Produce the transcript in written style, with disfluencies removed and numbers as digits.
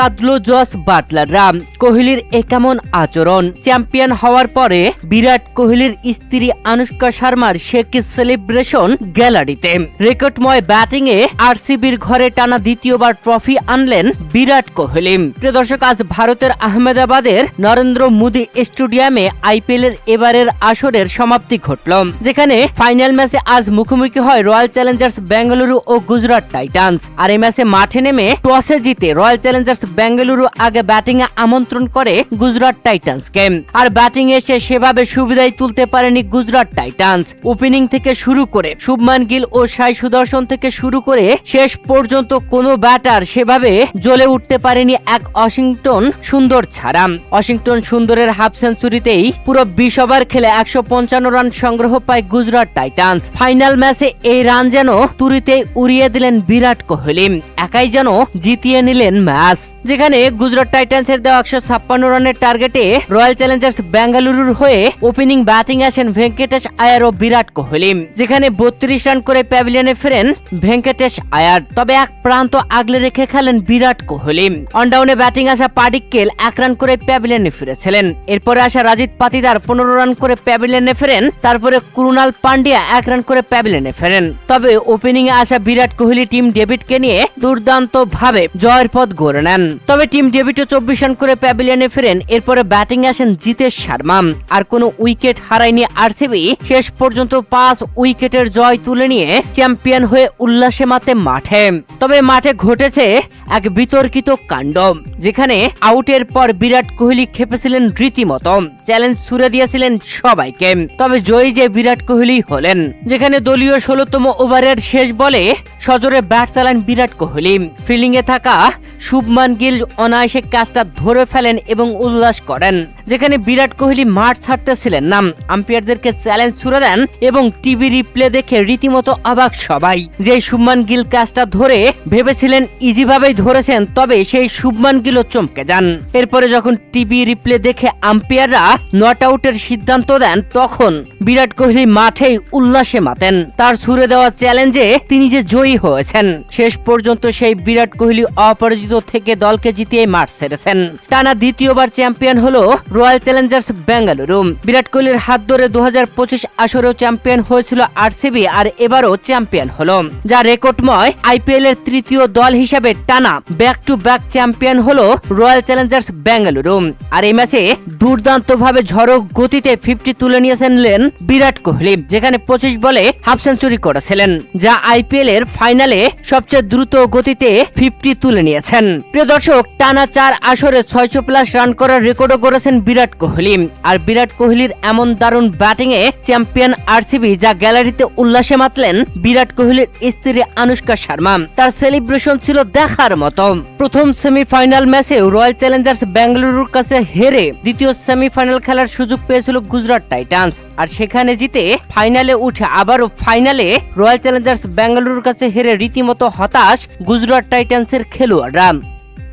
কাঁদলো Jos বাটলাররা। কোহলির এ কেমন আচরণ? চ্যাম্পিয়ন হওয়ার পরে বিরাট কোহলির স্ত্রী আনুষ্কা শর্মার শেখ সেলিব্রেশন গ্যালারিতে। রেকর্ডময় ব্যাটিংয়ে আরসিবির ঘরে টানা দ্বিতীয়বার ট্রফি আনলেন বিরাট কোহলি। প্রিয় দর্শক, আজ ভারতের আহমেদাবাদের নরেন্দ্র মোদী স্টেডিয়ামে আইপিএল এর এবারের আসরের সমাপ্তি ঘটল, যেখানে ফাইনাল ম্যাচে আজ মুখোমুখি হয় রয়্যাল চ্যালেঞ্জার্স বেঙ্গালুরু ও গুজরাট টাইটান্স। আর এই ম্যাচে মাঠে নেমে টসে জিতে রয়্যাল চ্যালেঞ্জার্স বেঙ্গালুরু আগে ব্যাটিং এ আমন্ত্রণ করে গুজরাট টাইটান্সকে। আর ব্যাটিং এসে সেভাবে সুবিধাই তুলতে পারেনি গুজরাট টাইটান্স। ওপেনিং থেকে শুরু করে শুভমান গিল ও সাই সুদর্শন থেকে শুরু করে শেষ পর্যন্ত কোনো ব্যাটার সেভাবে জ্বলে উঠতে পারেনি এক ওয়াশিংটন সুন্দর ছাড়া। ওয়াশিংটন সুন্দরের হাফ সেঞ্চুরিতেই পুরো 20 ওভার খেলে 155 রান সংগ্রহ পায় গুজরাট টাইটান্স। ফাইনাল ম্যাচে এই রান যেন তুড়িতে উড়িয়ে দিলেন বিরাট কোহলি, একাই যেন জিতিয়ে নিলেন ম্যাচ। যেখানে গুজরাট টাইটান্সের দেওয়া 156 রানের টার্গেটে রয়্যাল চ্যালেঞ্জার্স বেঙ্গালুরুর হয়ে ওপেনিং ব্যাটিং আসেন ভেঙ্কটেশ আয়ার ও বিরাট কোহলি। যেখানে 32 রান করে প্যাভিলিয়নে ফেরেন ভেঙ্কটেশ আয়ার, তবে এক প্রান্ত আগলে রেখে খেলেন বিরাট কোহলি। অনডাউনে ব্যাটিং আসা পাডিক্কেল 1 রান করে প্যাভিলিয়নে ফিরেছিলেন। এরপরে আসা রাজিত পাতিদার 15 রান করে প্যাভিলিয়নে ফেরেন। তারপরে কুরুনাল পান্ডিয়া 1 রান করে প্যাভিলিয়নে ফেরেন। তবে ওপেনিং এ আসা বিরাট কোহলি টিম ডেভিডকে নিয়ে দুর্দান্ত ভাবে জয়ের পথ গড়ে নেন। তবে টিম ডেভিডও 24 রান করে প্যাভিলিয়নে ফেরেন। এরপরে ব্যাটিং আসেন জিতেশ শর্মা। আর কোনো উইকেট হারায়নি আরসিবি। শেষ পর্যন্ত 5 উইকেটের জয় তুলে নিয়ে চ্যাম্পিয়ন হয়ে উল্লাসে মাতে মাঠে। তবে মাঠে ঘটেছে এক বিতর্কিত কাণ্ড, যেখানে আউটের পর বিরাট কোহলি খেপেছিলেন রীতিমতো, চ্যালেঞ্জ ছুড়ে দিয়েছিলেন সবাইকে। তবে জয়ী যে বিরাট কোহলি হলেন। যেখানে দলীয় 16তম ওভারের শেষ বলে সজোরে ব্যাট চালান বিরাট কোহলি। ফিল্ডিং এ থাকা শুভমান গিল অনায়াসে ক্যাচটা ধরে ফেলেন এবং উল্লাস করেন। যেখানে বিরাট কোহলি মাঠ ছাড়তেছিলেন না, আম্পায়ারদেরকে চ্যালেঞ্জ ছুড়ে দেন এবং টিভি রিপ্লে দেখে রীতিমতো অবাক সবাই। যে শুভমান গিল ক্যাচটা ধরে ভেবেছিলেন ইজি ভাবেই ধরেছেন, তবে সেই শুভমান গিলও চমকে যান। এরপরে যখন টিভি রিপ্লে দেখে আম্পায়াররা নট আউটের সিদ্ধান্ত দেন, তখন বিরাট কোহলি মাঠেই উল্লাসে মাতেন। তার ছুড়ে দেওয়া চ্যালেঞ্জে তিনি যে জয়ী হয়েছেন। শেষ পর্যন্ত সেই বিরাট কোহলি অপরাজিত থেকে দলকে জিতিয়ে মাঠ ছেড়েছেন। টানা দ্বিতীয়বার চ্যাম্পিয়ন হলো রয়্যাল চ্যালেঞ্জার্স বেঙ্গালুরু। বিরাট কোহলির হাত ধরে 2025 আসরেও চ্যাম্পিয়ন হয়েছিল আরসিবি, আর এবারও চ্যাম্পিয়ন হলো, যা রেকর্ডময় আইপিএল এর তৃতীয় দল হিসেবে টানা ব্যাক টু ব্যাক চ্যাম্পিয়ন হলো রয়্যাল চ্যালেঞ্জার্স বেঙ্গালুরু। আর এই ম্যাচে দুর্দান্ত ভাবে ঝড়ো গতিতে 50 তুলে নিয়েছেন বিরাট কোহলি, যেখানে 25 বলে হাফ সেঞ্চুরি করেছিলেন, যা আইপিএল এর ফাইনালে সবচেয়ে দ্রুত গতিতে 50 তুলে নিয়েছেন। প্রিয় দর্শক, টানা 4 আসরে 600+ রান করার রেকর্ডও করেছেন বিরাট কোহলি। আর বিরাট কোহলির এমন দারুণ ব্যাটিং এ চ্যাম্পিয়ন আরসিবি, যা গ্যালারিতে উল্লাসে মাতলেন বিরাট কোহলির স্ত্রী আনুষ্কা শর্মা। তার সেলিব্রেশন ছিল দেখার মতো। প্রথম সেমিফাইনাল ম্যাচে রয়্যাল চ্যালেঞ্জার্স বেঙ্গালুরুর কাছে হেরে দ্বিতীয় সেমিফাইনাল খেলার সুযোগ পেয়েছিল গুজরাট টাইটান্স। আর সেখানে জিতে ফাইনালে উঠে আবারও ফাইনালে রয়্যাল চ্যালেঞ্জার্স বেঙ্গালুরুর কাছে হেরে রীতিমতো হতাশ গুজরাট টাইটান্সের খেলোয়াড়রা।